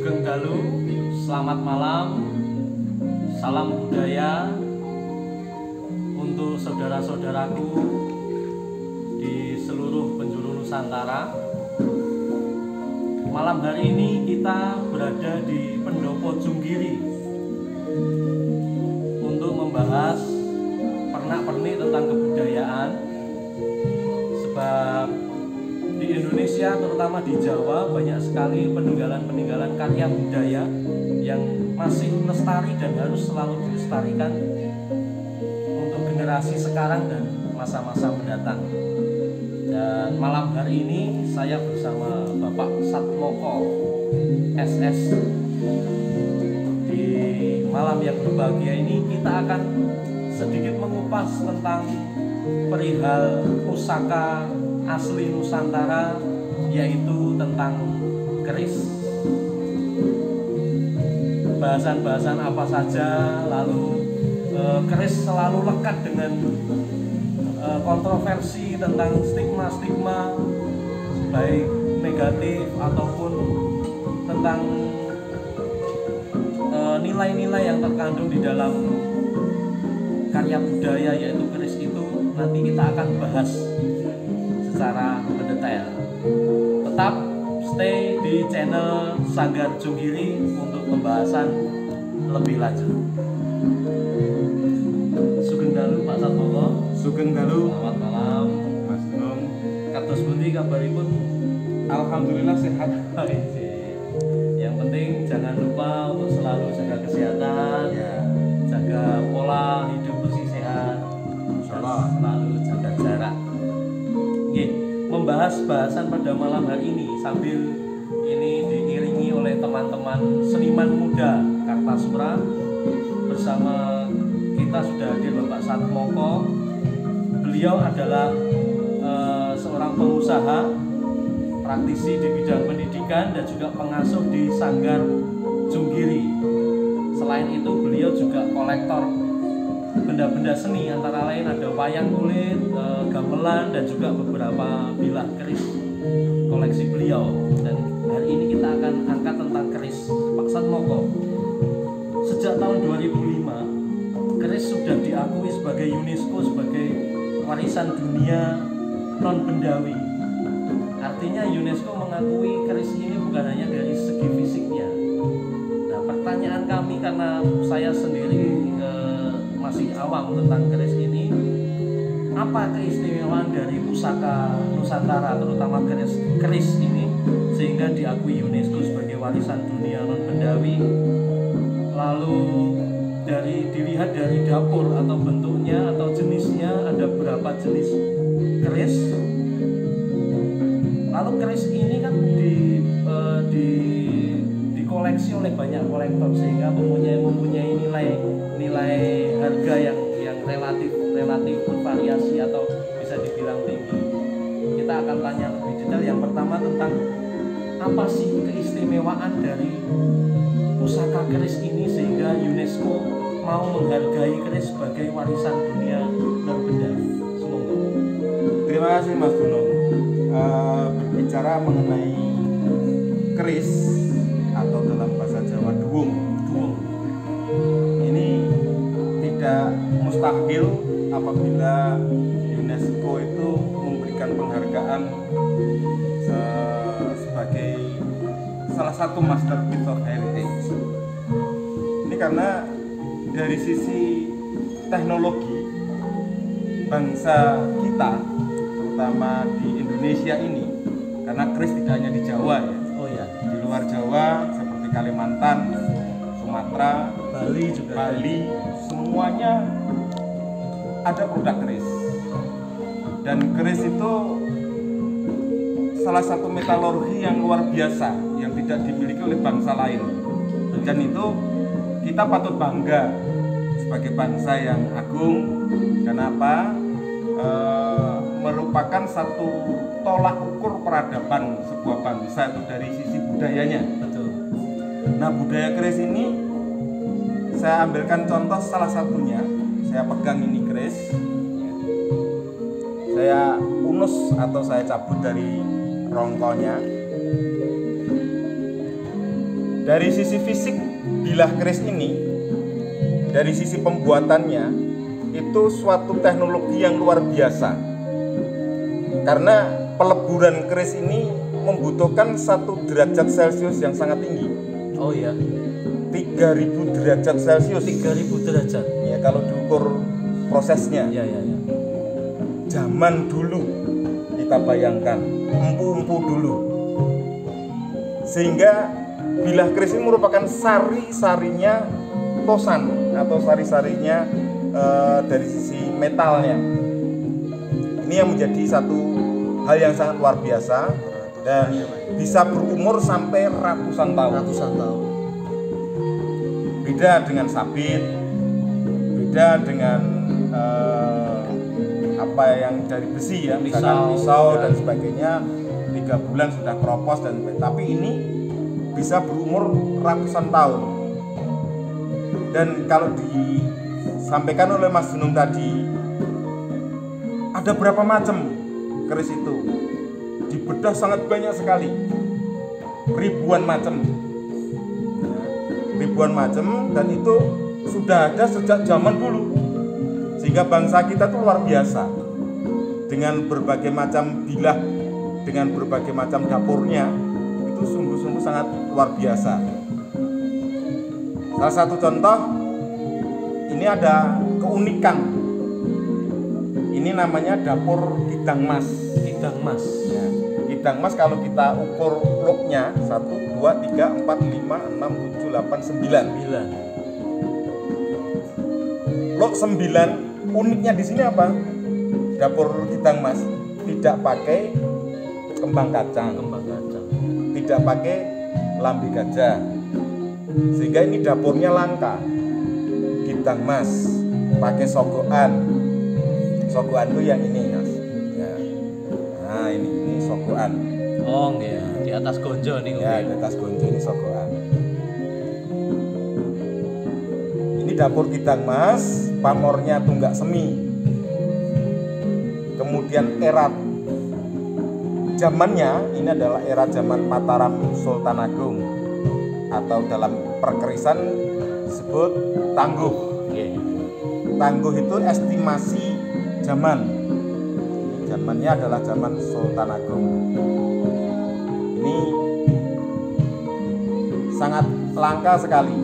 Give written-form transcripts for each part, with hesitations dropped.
Sugeng Dalu, selamat malam, salam budaya untuk saudara-saudaraku di seluruh penjuru Nusantara. Malam hari ini kita berada di Pendopo Junggiri untuk membahas pernak-pernik tentang kebudayaan, sebab di Indonesia, terutama di Jawa, banyak sekali peninggalan-peninggalan karya budaya yang masih lestari dan harus selalu dilestarikan untuk generasi sekarang dan masa-masa mendatang. Dan malam hari ini saya bersama Bapak Satmoko SS. Di malam yang berbahagia ini kita akan sedikit mengupas tentang perihal pusaka asli Nusantara, yaitu tentang keris. Bahasan-bahasan apa saja, lalu keris selalu lekat dengan kontroversi tentang stigma-stigma baik negatif ataupun tentang nilai-nilai yang terkandung di dalam karya budaya yaitu keris itu. Nanti kita akan bahas secara mendetail. Tetap stay di channel Sanggar Junggiri untuk pembahasan lebih lanjut. Sugeng Dalu Pak Satmoko. Sugeng Dalu. Selamat malam Mas Nung. Kados pundi kabaripun? Alhamdulillah sehat. Yang penting jangan lupa untuk selalu jaga kesehatan, Ya. jaga pola hidup bersih sehat, dan selalu jaga jarak. Oke, membahas bahasan pada malam hari ini sambil ini diiringi oleh teman-teman seniman muda Kartasura. Bersama kita sudah hadir Bapak Satmoko. Beliau adalah seorang pengusaha, praktisi di bidang pendidikan dan juga pengasuh di Sanggar Junggiri. Selain itu beliau juga kolektor benda-benda seni, antara lain ada wayang kulit, gamelan, dan juga beberapa bilah keris koleksi beliau. Dan hari ini kita akan angkat tentang keris. Pak Satmoko, sejak tahun 2005 keris sudah diakui sebagai UNESCO sebagai warisan dunia non-bendawi. Artinya UNESCO mengakui keris ini bukan hanya dari segi fisiknya. Nah, pertanyaan kami, karena saya sendiri masih awam tentang keris ini, apa keistimewaan dari pusaka Nusantara, terutama keris ini, sehingga diakui UNESCO sebagai warisan dunia non-bendawi? Lalu dilihat dari dapur atau bentuknya atau jenisnya, ada berapa jenis keris? Lalu keris ini kan dikoleksi oleh banyak kolektor sehingga mempunyai nilai harga yang relatif bervariasi atau bisa dibilang tinggi. Kita akan tanya lebih detail. Yang pertama tentang apa sih keistimewaan dari pusaka keris ini sehingga UNESCO mau menghargai keris sebagai warisan dunia non-bendawi. Semoga. Terima kasih Mas Gunung. Berbicara mengenai keris atau dalam bahasa Jawa duwung, ini tidak mustahil apabila UNESCO itu memberikan penghargaan sebagai salah satu masterpiece of heritage. Ini karena dari sisi teknologi bangsa kita, terutama di Indonesia ini, karena keris tidak hanya di Jawa ya. Oh ya, Di luar Jawa seperti Kalimantan, Sumatera, Bali, semuanya ada produk keris. Dan keris itu salah satu metalurgi yang luar biasa yang tidak dimiliki oleh bangsa lain. Dan itu kita patut bangga sebagai bangsa yang agung. Kenapa? Merupakan satu tolak ukur peradaban sebuah bangsa itu dari sisi budayanya. betul. Nah, budaya keris ini saya ambilkan contoh salah satunya. Saya pegang ini keris, saya unus atau saya cabut dari rongkonya. Dari sisi fisik bilah keris ini, dari sisi pembuatannya itu suatu teknologi yang luar biasa. Karena peleburan keris ini membutuhkan 1 derajat Celcius yang sangat tinggi. Oh iya, 3000 derajat Celcius. 3000 derajat. Ya kalau diukur prosesnya. Ya. Zaman dulu kita bayangkan, empu-empu dulu. Sehingga bilah keris ini merupakan sari-sarinya tosan atau sari-sarinya dari sisi metalnya. Ini yang menjadi satu hal yang sangat luar biasa dan bisa berumur sampai ratusan tahun. Beda dengan sabit, beda dengan apa yang dari besi ya, misalkan pisau dan sebagainya, 3 bulan sudah keropos tapi ini bisa berumur ratusan tahun. Dan kalau disampaikan oleh Mas Junung tadi, ada berapa macam keris itu? Dibedah sangat banyak sekali, ribuan macam, dan itu sudah ada sejak zaman dulu. Sehingga bangsa kita itu luar biasa dengan berbagai macam bilah, dengan berbagai macam dapurnya, itu sungguh-sungguh sangat luar biasa. Salah satu contoh, ini ada keunikan. Ini namanya dapur Kidang Mas. Ya, Kidang Mas kalau kita ukur lognya 1, 2, 3, 4, 5, 6, 7, 8, 9. Log 9, uniknya di sini apa? Dapur Kidang Mas tidak pakai kembang kacang, tidak pakai lambe gajah, sehingga ini dapurnya langka. Kidang Mas pakai sogokan itu yang ini Mas ya. Nah ini sogokan. Oh ya, di atas gonjo nih ya, di atas gonjo ini sogokan. Ini dapur Kidang Mas, pamornya tunggak semi. Kemudian erat, zamannya ini adalah era zaman Mataram Sultan Agung, atau dalam perkerisan disebut tangguh. Tangguh itu estimasi zaman. Zamannya adalah zaman Sultan Agung. Ini sangat langka sekali.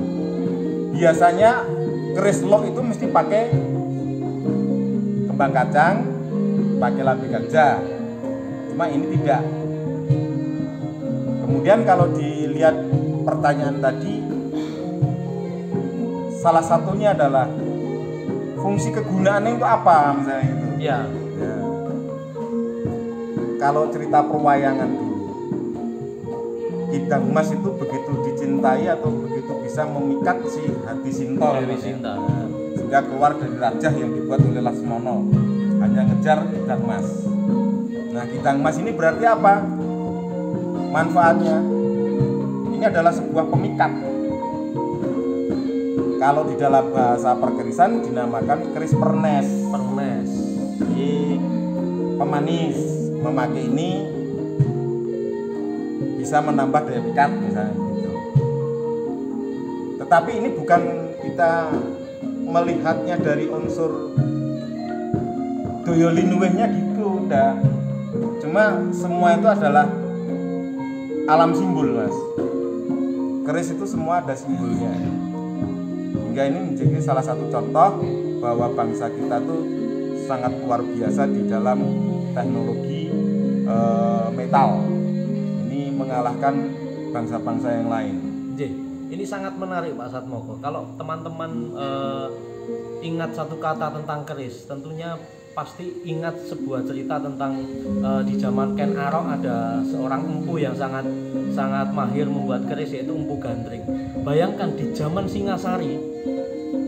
Biasanya keris log itu mesti pakai kembang kacang, pakai lambe gajah. Cuma ini tidak. Kemudian kalau dilihat pertanyaan tadi, salah satunya adalah fungsi kegunaannya untuk apa misalnya itu. Ya. Kalau cerita perwayangan dulu, Kidang Mas itu begitu dicintai atau begitu bisa memikat si Hati Sintor, sehingga keluar dari rajah yang dibuat oleh Laksmono, hanya ngejar Kidang Mas. Nah, Kidang Mas ini berarti apa? Manfaatnya ini adalah sebuah pemikat. Kalau di dalam bahasa perkerisan dinamakan keris pernes. Jadi pemanis, memakai ini bisa menambah daya pikat misalnya gitu. Tetapi ini bukan kita melihatnya dari unsur doyolinuwehnya gitu, udah. Cuma semua itu adalah alam simbol, Mas. Keris itu semua ada simbolnya. Hingga ini menjadi salah satu contoh bahwa bangsa kita tuh sangat luar biasa di dalam teknologi metal. Ini mengalahkan bangsa-bangsa yang lain. Ini sangat menarik Pak Satmoko. Kalau teman-teman ingat satu kata tentang keris, tentunya pasti ingat sebuah cerita tentang di zaman Ken Arok ada seorang empu yang sangat mahir membuat keris, yaitu Empu Gandring. Bayangkan di zaman Singasari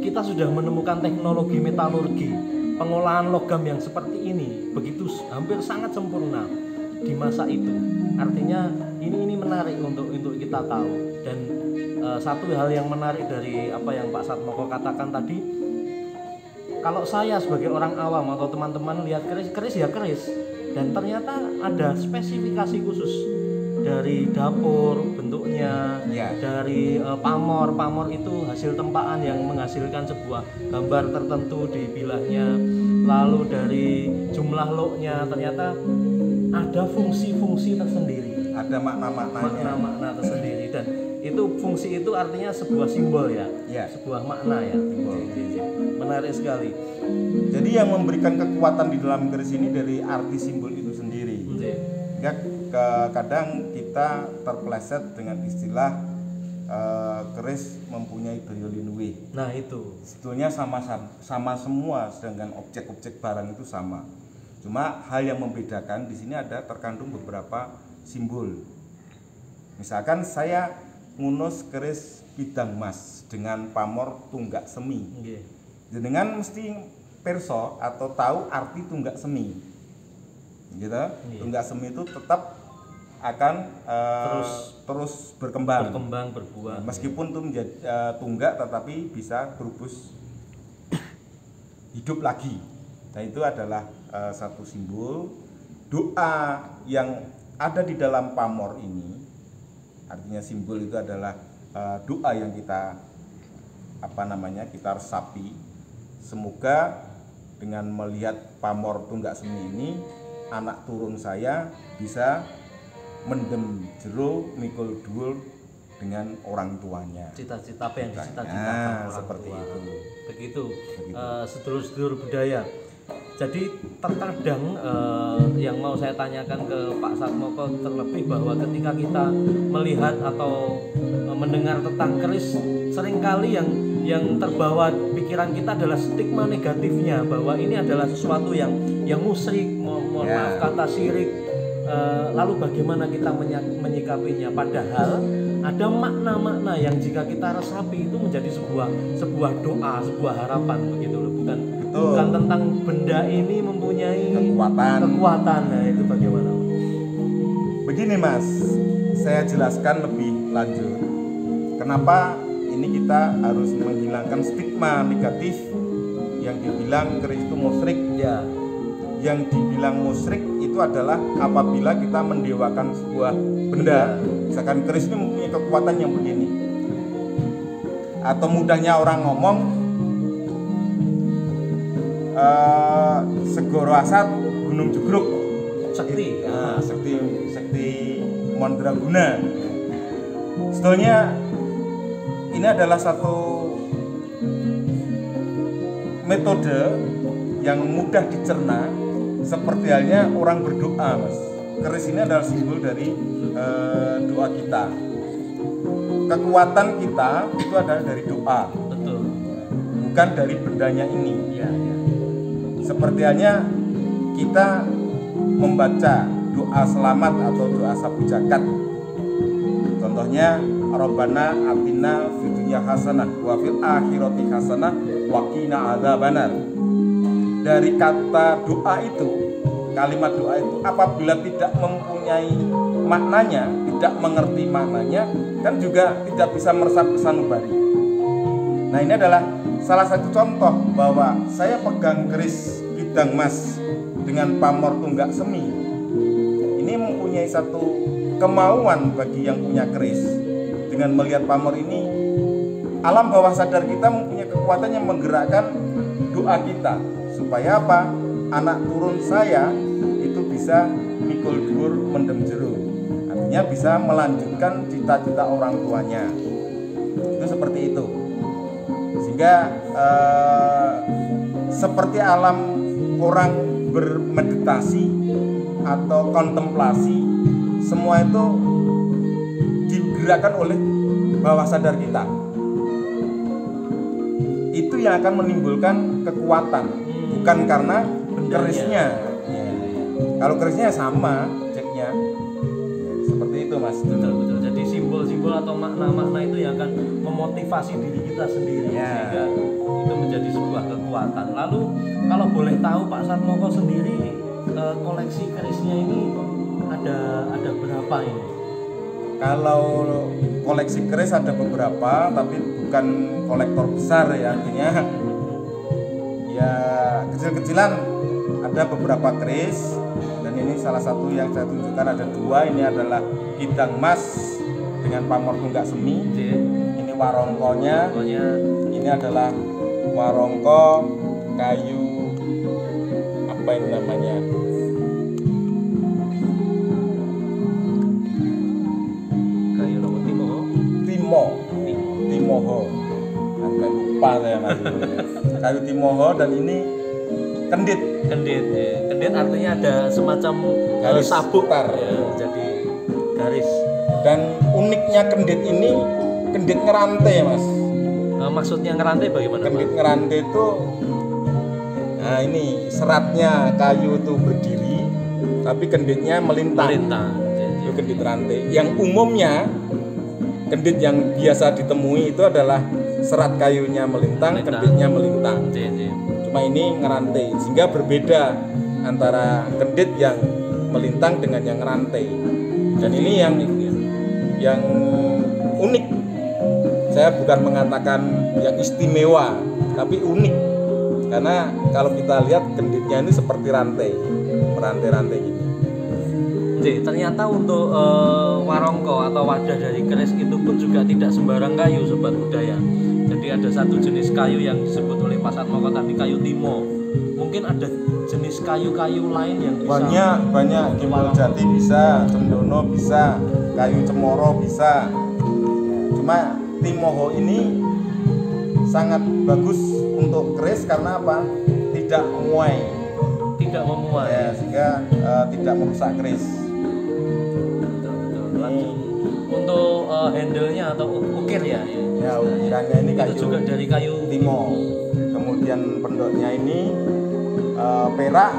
kita sudah menemukan teknologi metalurgi, pengolahan logam yang seperti ini, begitu hampir sangat sempurna di masa itu. Artinya ini menarik untuk kita tahu. Dan satu hal yang menarik dari apa yang Pak Satmoko katakan tadi, kalau saya sebagai orang awam atau teman-teman lihat keris ya keris, dan ternyata ada spesifikasi khusus dari dapur bentuknya, Ya. dari pamor itu hasil tempaan yang menghasilkan sebuah gambar tertentu di bilahnya, lalu dari jumlah loknya ternyata ada fungsi-fungsi tersendiri, Ada makna-maknanya. makna-makna tersendiri, dan itu fungsi itu artinya sebuah simbol ya, Ya. sebuah makna ya. Menarik sekali. Jadi yang memberikan kekuatan di dalam keris ini dari arti simbol itu sendiri. Ya, kadang kita terpleset dengan istilah keris mempunyai daya linwe. Nah itu Sebetulnya sama semua, sedangkan objek-objek barang itu sama. Cuma hal yang membedakan di sini ada terkandung beberapa simbol. Misalkan saya ngunus keris bidang mas dengan pamor tunggak semi. nggih. Jenengan mesti perso atau tahu arti tunggak semi. Gitu. Iya. Tunggak semi itu tetap akan terus berkembang. Berbuah. Meskipun itu menjadi tunggak tetapi bisa berubus hidup lagi. Nah, itu adalah satu simbol doa yang ada di dalam pamor ini. Artinya simbol itu adalah doa yang kita kita resapi. Semoga dengan melihat pamor tunggak semi ini, anak turun saya bisa mendem jero mikul dhuwur dengan orang tuanya. Cita-cita apa yang dicita-citakan Nah, orang seperti tua. itu. Begitu. Sedulur-sedulur budaya. Jadi terkadang yang mau saya tanyakan ke Pak Satmoko terlebih bahwa ketika kita melihat atau mendengar tentang keris, seringkali yang terbawa pikiran kita adalah stigma negatifnya bahwa ini adalah sesuatu yang musyrik, mohon maaf kata syirik. Lalu bagaimana kita menyikapinya? Padahal ada makna-makna yang jika kita resapi itu menjadi sebuah doa, sebuah harapan begitu loh. Bukan tentang benda ini mempunyai kekuatan. Nah, itu bagaimana? Begini Mas, saya jelaskan lebih lanjut. Kenapa ini kita harus menghilangkan stigma negatif yang dibilang keris itu musyrik. Ya. Yang dibilang musyrik itu adalah apabila kita mendewakan sebuah benda. Misalkan keris ini mempunyai kekuatan yang begini. Atau mudahnya orang ngomong, Segoro Asat Gunung Jugruk Sekti. Sekti Mandraguna. Sebetulnya ini adalah satu metode yang mudah dicerna, seperti halnya orang berdoa, Mas. Keris ini adalah simbol dari doa kita. Kekuatan kita itu adalah dari doa. Betul. Bukan dari bendanya ini. Ya. Seperti halnya kita membaca doa selamat atau doa sapu jagat. Contohnya Rabbana atina fid dunya hasanah wa fil akhirati hasanah wa qina adzabannar. Dari kata doa itu, kalimat doa itu apabila tidak mempunyai maknanya, tidak mengerti maknanya, kan juga tidak bisa meresap sanubari. Nah, ini adalah salah satu contoh bahwa saya pegang keris bidang mas dengan pamor tunggak semi. Ini mempunyai satu kemauan bagi yang punya keris. Dengan melihat pamor ini, alam bawah sadar kita mempunyai kekuatan yang menggerakkan doa kita. Supaya apa? Anak turun saya itu bisa mikul dhuwur mendem jero. Artinya bisa melanjutkan cita-cita orang tuanya. Itu seperti itu. Sehingga seperti alam orang bermeditasi atau kontemplasi, semua itu digerakkan oleh bawah sadar kita. Itu yang akan menimbulkan kekuatan, bukan karena kerisnya. Kalau kerisnya sama ceknya. Seperti itu, Mas. Betul. Jadi simbol-simbol atau makna-makna itu yang akan memotivasi diri kita sendiri, sehingga itu menjadi sebuah kekuatan. Lalu kalau boleh tahu Pak Satmoko sendiri, koleksi kerisnya ini ada berapa ini? Kalau koleksi keris ada beberapa, tapi bukan kolektor besar ya, artinya ya kecil-kecilan. Ada beberapa keris dan ini salah satu yang saya tunjukkan ada dua. Ini adalah kidang mas dengan pamor tunggak semi. Ini warongkonya. Ini adalah warongko kayu apa ini namanya? Kayu nomor Timoho. Sampai lupa saya mas. Kayu Timoho, dan ini kendit. Kendit artinya ada semacam Garis sabuk putar. ya, jadi garis. Dan uniknya kendit ini kendit ngerantai mas. Maksudnya ngerantai bagaimana, Kendit Pak? ngerantai itu, nah ini seratnya kayu itu berdiri, tapi kenditnya melintang. Itu kendit rantai. Yang umumnya kendit yang biasa ditemui itu adalah serat kayunya melintang. Kenditnya melintang. Cuma ini ngerantai, sehingga berbeda antara kendit yang melintang dengan yang ngerantai. Dan ini yang unik. Saya bukan mengatakan yang istimewa, tapi unik. Karena kalau kita lihat kenditnya ini seperti rantai, merantai-rantai gini. Ternyata untuk warongko atau wadah dari keris itu pun juga tidak sembarang kayu, sobat budaya. Jadi ada satu jenis kayu yang disebut oleh Pak Satmoko tadi, kayu timo. Mungkin ada jenis kayu-kayu lain yang bisa. Banyak gimbal jati bisa, cendono bisa, kayu cemoro bisa. Cuma timoho ini sangat bagus untuk keris karena apa? Tidak memuai. Tidak memuai. Ya, sehingga tidak merusak keris. Lanjut. Untuk handle-nya atau ukir ya. Ya, ukirannya ini kayu. Itu juga dari kayu timo. Kemudian pendoknya ini perak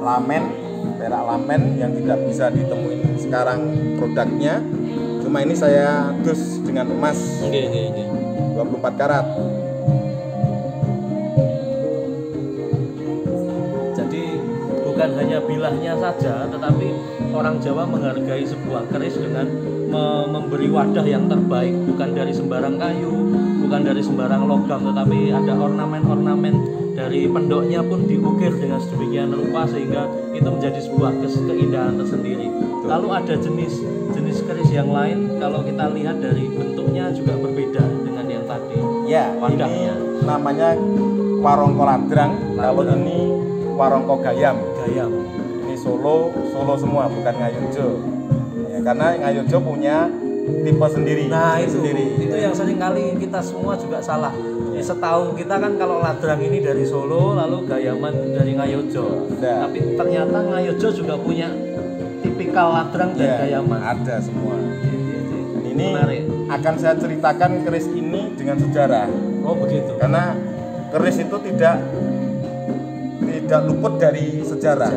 lamen yang tidak bisa ditemuin sekarang produknya. Cuma ini saya dus dengan emas 24 karat. Jadi bukan hanya bilahnya saja, tetapi orang Jawa menghargai sebuah keris dengan memberi wadah yang terbaik, bukan dari sembarang kayu, bukan dari sembarang logam, tetapi ada ornamen-ornamen dari pendoknya pun diukir dengan sedemikian rupa sehingga itu menjadi sebuah keindahan tersendiri. Lalu ada jenis keris yang lain, kalau kita lihat dari bentuknya juga berbeda dengan yang tadi. Ya, wadahnya. Ini namanya warongko ladrang. Kalau ini warongko gayam. Ini Solo semua, bukan Ngayogjo. Ya, karena Ngayogjo punya tipe sendiri. Nah, itu ya. yang sering kali kita semua juga salah. Ya, setahu kita kan kalau ladrang ini dari Solo, lalu gayaman dari Ngayogjo. Nah. Tapi ternyata Ngayogjo juga punya tipikal ladrang dan gayaman. Ada semua. Dan ini menarik. Akan saya ceritakan keris ini dengan sejarah. Oh begitu. Karena keris itu tidak luput dari sejarah.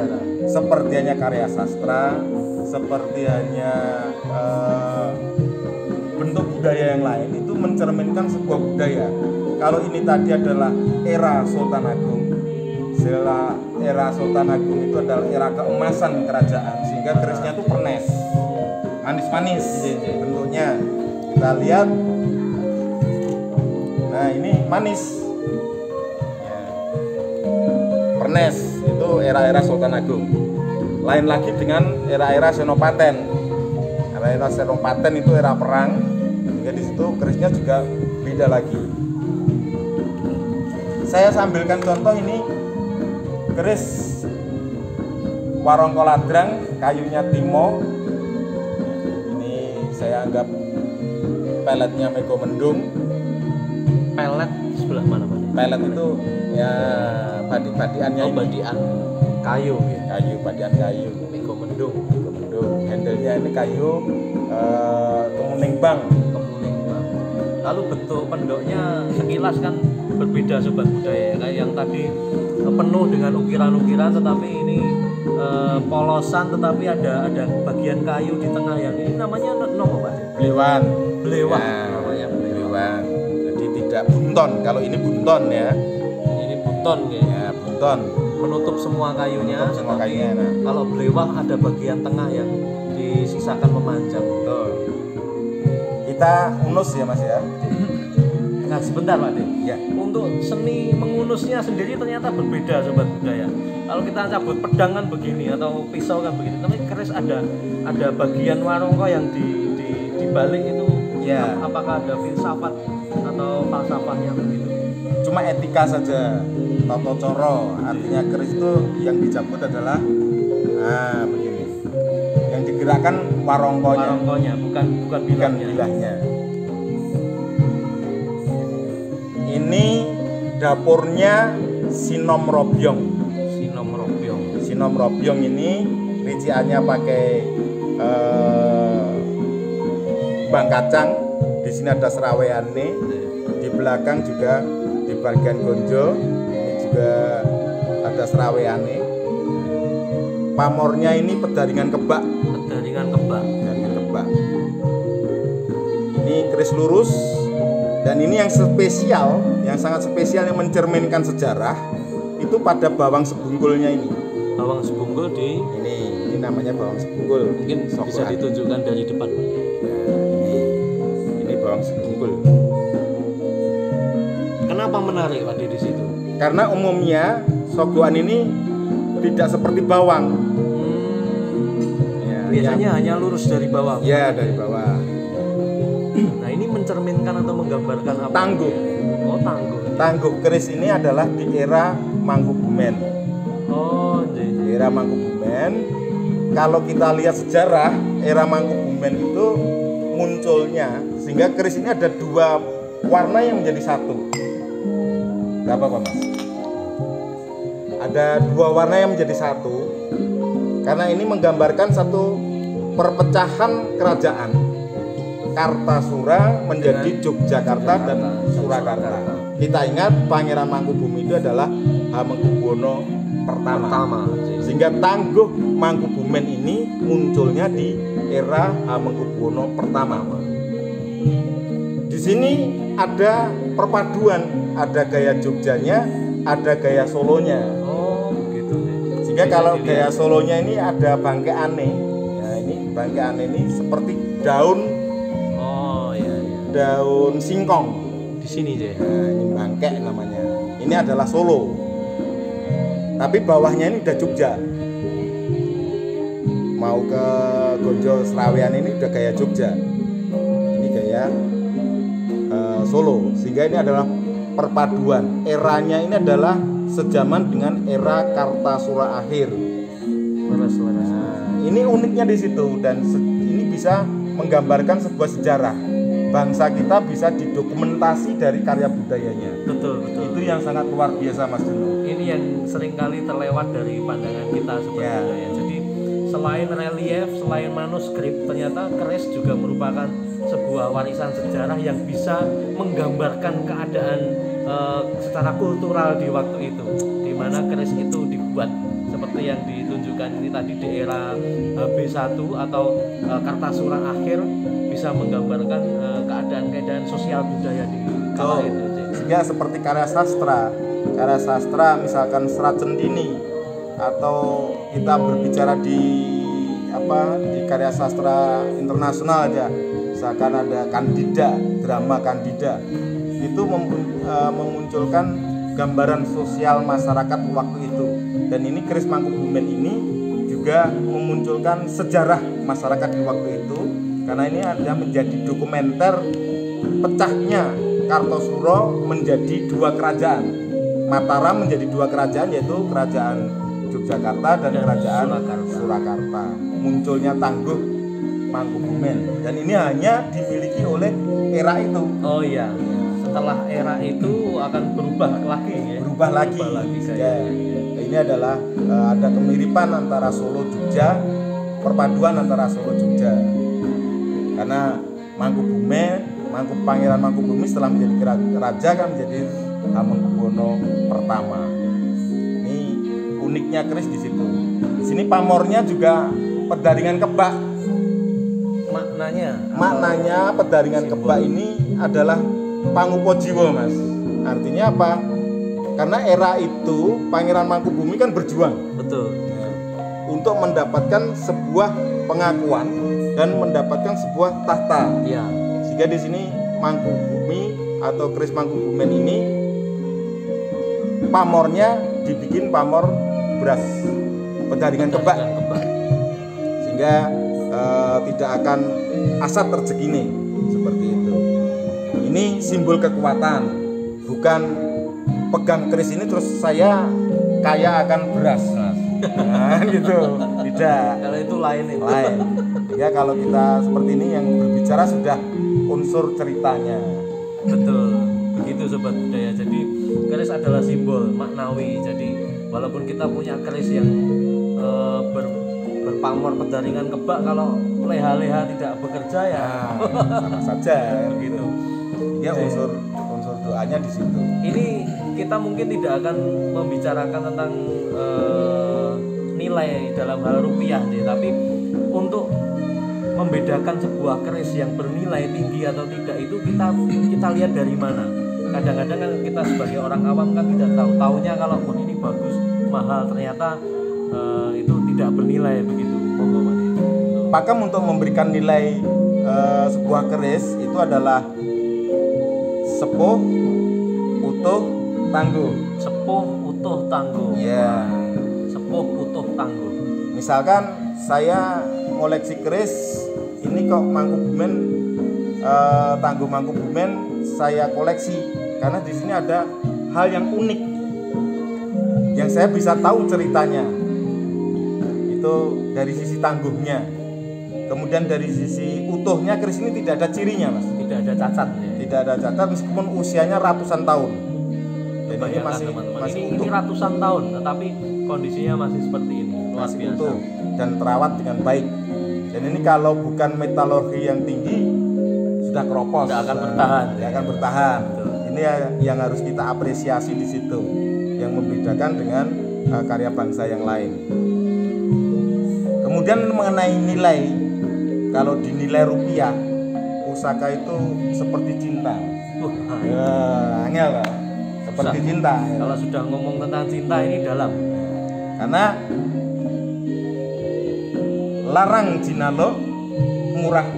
Seperti hanya karya sastra, seperti hanya bentuk budaya yang lain, itu mencerminkan sebuah budaya. Kalau ini tadi adalah era Sultan Agung, era Sultan Agung itu adalah era keemasan kerajaan, sehingga kerisnya itu pernes, manis-manis bentuknya. Kita lihat, nah ini manis, ya. Pernes itu era-era Sultan Agung. Lain lagi dengan era-era Senopaten. Era Senopaten itu era perang, sehingga di situ kerisnya juga beda lagi. Saya sambilkan contoh ini keris warongko ladrang, kayunya timo. Ini saya anggap peletnya Mego Mendung. Pelet sebelah mana Pak? Pelet itu ya badiannya. Oh, badian kayu ya. Badian kayu. Mego Mendung. Handle-nya ini kayu kemuning bang. Lalu bentuk pendoknya sekilas kan berbeda sobat budaya, kayak yang tadi penuh dengan ukiran-ukiran, tetapi ini polosan, tetapi ada bagian kayu di tengah yang ini namanya apa Pak? Belewang. Ya, namanya belewang. Jadi tidak bunton. Kalau ini bunton ya. Ini bunton ya. Bunton. Menutup semua kayunya. Nah. Kalau belewang ada bagian tengah yang disisakan memanjang. Betul. Kita unus ya Mas ya. Nah sebentar Pak De. Ya. Untuk seni mengunusnya sendiri ternyata berbeda sobat budaya. kalau kita cabut pedang kan begini atau pisau kan begini, tapi keris ada bagian warongko yang di balik itu. Ya. Apakah ada filsafat atau falsafahnya begitu? Cuma etika saja, tata coro. Artinya keris itu yang dicabut adalah begini. Yang digerakkan warongkonya, bukan bilahnya. Ini dapurnya Sinom Robyong. Sinom Robyong ini rinciannya pakai bang kacang. Di sini ada seraweane. Di belakang juga di bagian gonjo ini juga ada seraweane. Pamornya ini pedaringan kebak. Ini keris lurus. Dan ini yang spesial, yang sangat spesial yang mencerminkan sejarah itu pada bawang sebunggulnya ini. Bawang sebunggul ini namanya bawang sebunggul. Mungkin bisa ditunjukkan dari depan. Ini bawang sebunggul. Kenapa menarik Pak di situ? Karena umumnya sogokan ini tidak seperti bawang. Biasanya hanya lurus dari bawah. Ya, dari bawah. Nah, ini mencerminkan atau menggambarkan apa? Tangguh. Oh, tangguh. Tangguh keris ini adalah di era Mangkubumen. Oh, di era Mangkubumen. Kalau kita lihat sejarah era Mangkubumen itu munculnya sehingga keris ini ada dua warna yang menjadi satu. Gak apa-apa Mas. Ada dua warna yang menjadi satu karena ini menggambarkan satu perpecahan kerajaan. Kartasura menjadi Yogyakarta dan Surakarta. Kita ingat Pangeran Mangkubumi itu adalah Hamengkubuwono pertama. Sehingga Tangguh Mangkubumen ini munculnya di era Hamengkubuwono pertama. Di sini ada perpaduan, ada gaya Jogjanya, ada gaya Solonya. Oh, begitu. Sehingga kalau gaya Solonya ini ada bangke aneh. Nah, ini bangke aneh ini seperti daun daun singkong di sini deh. Nah, ini bangkek namanya. Ini adalah Solo. Tapi bawahnya ini udah Jogja. Mau ke Gonjo Serawean ini udah gaya Jogja. Ini gaya Solo. Sehingga ini adalah perpaduan. Eranya ini adalah sejaman dengan era Kartasura akhir. Nah, ini uniknya di situ dan ini bisa menggambarkan sebuah sejarah. Bangsa kita bisa didokumentasi dari karya budayanya. Betul. Itu yang sangat luar biasa Mas Juno. Ini yang seringkali terlewat dari pandangan kita sebenarnya. Ya. Jadi selain relief, selain manuskrip, ternyata keris juga merupakan sebuah warisan sejarah yang bisa menggambarkan keadaan secara kultural di waktu itu, di mana keris itu dibuat seperti yang ditunjukkan ini tadi di era B1 atau Kartasura akhir, bisa menggambarkan keadaan sosial budaya di kala itu. Sehingga seperti karya sastra misalkan Serat Centini, atau kita berbicara di karya sastra internasional aja, misalkan ada Kandida, drama Kandida, itu memunculkan gambaran sosial masyarakat waktu itu. Dan ini keris Mangkubumen ini juga memunculkan sejarah masyarakat di waktu itu, karena ini ada menjadi dokumenter pecahnya Kartosuro menjadi dua kerajaan. Mataram menjadi dua kerajaan, yaitu kerajaan Yogyakarta dan kerajaan Surakarta. Munculnya Tangguh Mangkubumen, dan ini hanya dimiliki oleh era itu. Oh iya, setelah era itu akan berubah lagi ya. Berubah lagi ya. Ini adalah ada kemiripan antara Solo Jogja, perpaduan antara Solo Jogja. Karena Pangeran Mangkubumi setelah menjadi raja kan menjadi Hamengkubuwono pertama. Ini uniknya keris di situ. Di sini pamornya juga pedaringan kebak. Maknanya pedaringan kebak ini adalah pangupo jiwa, Mas. Artinya apa? Karena era itu Pangeran Mangkubumi kan berjuang. Betul. Untuk mendapatkan sebuah pengakuan dan mendapatkan sebuah tahta. Ya. Sehingga di sini Mangkubumi atau keris Mangkubumen ini pamornya dibikin pamor beras penjaringan kebak, sehingga tidak akan asat rezekine seperti itu. Ini simbol kekuatan, bukan pegang keris ini terus saya kaya akan beras. Nah, gitu. Tidak. Kalau itu lain itu. Lain. Ya kalau kita seperti ini yang berbicara sudah unsur ceritanya. Betul. Begitu sobat budaya. Jadi keris adalah simbol maknawi. Jadi walaupun kita punya keris yang berpamor penjaringan kebak, kalau leha-leha tidak bekerja ya sama saja begitu. Ya unsur doanya di situ. Ini kita mungkin tidak akan membicarakan tentang nilai dalam hal rupiah sih, tapi untuk membedakan sebuah keris yang bernilai tinggi atau tidak itu kita lihat dari mana. Kadang-kadang kan kita sebagai orang awam kan tidak tahu, taunya kalau pun ini bagus mahal, ternyata itu tidak bernilai begitu. Monggo Mas. Pakem untuk memberikan nilai sebuah keris itu adalah sepuh, utuh, tangguh. Sepuh, utuh, tangguh. Ya. Sepuh, utuh, tangguh. Misalkan saya koleksi keris, ini kok Mangkubumen, Tangguh Mangkubumen saya koleksi karena di sini ada hal yang unik yang saya bisa tahu ceritanya. Itu dari sisi tangguhnya. Kemudian dari sisi utuhnya, keris ini tidak ada cirinya, Mas. Tidak ada cacat ya. Tidak ada cacat meskipun usianya ratusan tahun. Dan ini Bayangkan, masih teman-teman. masih ini utuh. ratusan tahun tetapi kondisinya masih seperti ini. Luar Masih biasa. utuh dan terawat dengan baik. Dan ini kalau bukan metalurgi yang tinggi sudah keropos. Tidak akan bertahan. Tidak akan bertahan. Betul. Ini yang harus kita apresiasi di situ, yang membedakan dengan karya bangsa yang lain. Kemudian mengenai nilai, kalau dinilai rupiah, pusaka itu seperti cinta. Ya, angel lah. Seperti Susah. cinta. Ya. Kalau sudah ngomong tentang cinta ini dalam. Karena larang jinalo murah,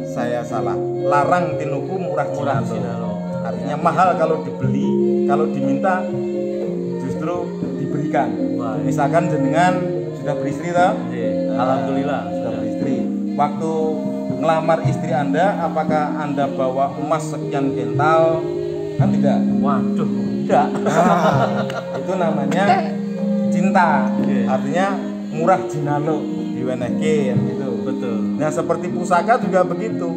saya salah. Larang tinuku murah jinalo. Jinalo. Artinya mahal kalau dibeli, kalau diminta justru diberikan. Wah, iya. Misalkan jenengan sudah beristri toh? Alhamdulillah Sudah beristri. Waktu ngelamar istri Anda, apakah Anda bawa emas sekian kental? Kan tidak. Waduh, tidak. Nah, itu namanya cinta. Iya. Artinya murah jinalo diwenehke gitu. Betul. Nah, seperti pusaka juga begitu.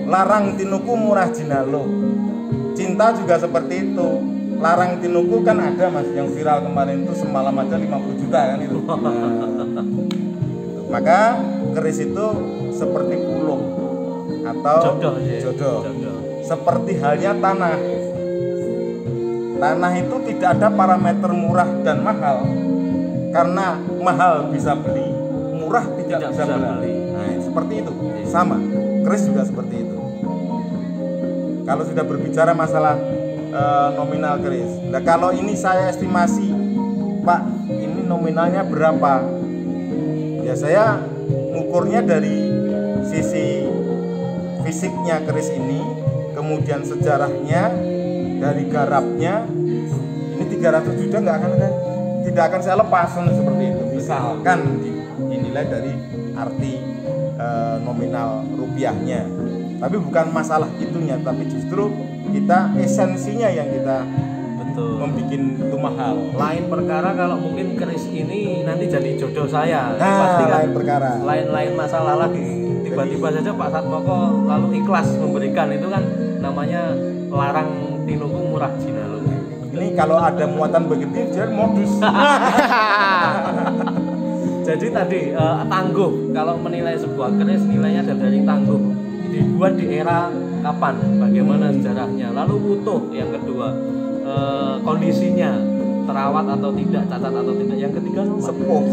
Larang tinuku murah jinalo. Cinta juga seperti itu. Larang tinuku kan ada, Mas, yang viral kemarin itu semalam aja 50 juta kan itu. Nah, maka keris itu seperti pulung atau Jodoh, ya. jodoh. Seperti halnya tanah. Tanah itu tidak ada parameter murah dan mahal. Karena mahal bisa beli, murah tidak bisa beli. Nah, seperti itu. Sama. Keris juga seperti itu. Kalau sudah berbicara masalah nominal keris. Nah, kalau ini saya estimasi, Pak, ini nominalnya berapa? Ya saya ngukurnya dari sisi fisiknya keris ini, kemudian sejarahnya, dari garapnya. Ini 300 juta tidak akan saya lepas seperti itu. Misalkan dinilai dari arti nominal rupiahnya. Tapi bukan masalah itunya, tapi justru kita esensinya yang kita membuat itu mahal. Lain perkara kalau mungkin keris ini nanti jadi jodoh saya. Nah, pasti kan lain perkara. Lain masalah lagi. Tiba-tiba saja Pak Satmoko lalu ikhlas memberikan, itu kan namanya larang tinuku murah jinalo. Ini kalau ada muatan begitu jadi modus. Jadi tadi tangguh, kalau menilai sebuah keris nilainya dari tangguh. Dibuat di era kapan, bagaimana sejarahnya, lalu utuh yang kedua, kondisinya terawat atau tidak, cacat atau tidak, yang ketiga sepuh,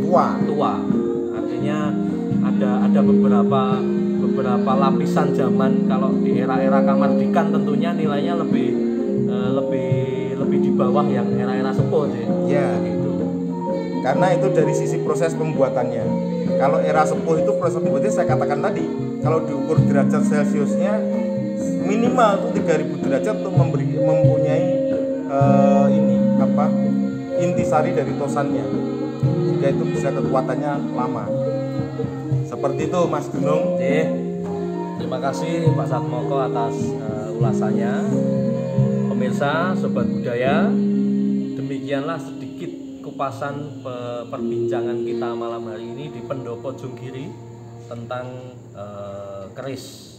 tua. Artinya ada beberapa lapisan zaman. Kalau di era Kamardikan tentunya nilainya lebih di bawah yang era sepuh sih. Ya, gitu. Karena itu dari sisi proses pembuatannya. Kalau era sepuh itu proses pembuatannya saya katakan tadi, kalau diukur derajat Celciusnya minimal itu 3000 derajat untuk mempunyai intisari dari tosannya, sehingga itu bisa kekuatannya lama. Seperti itu Mas Gunung. Oke. Terima kasih Pak Satmoko atas ulasannya. Pemirsa, Sobat Budaya, demikianlah sedikit kupasan perbincangan kita malam hari ini di Pendopo Jonggiri tentang keris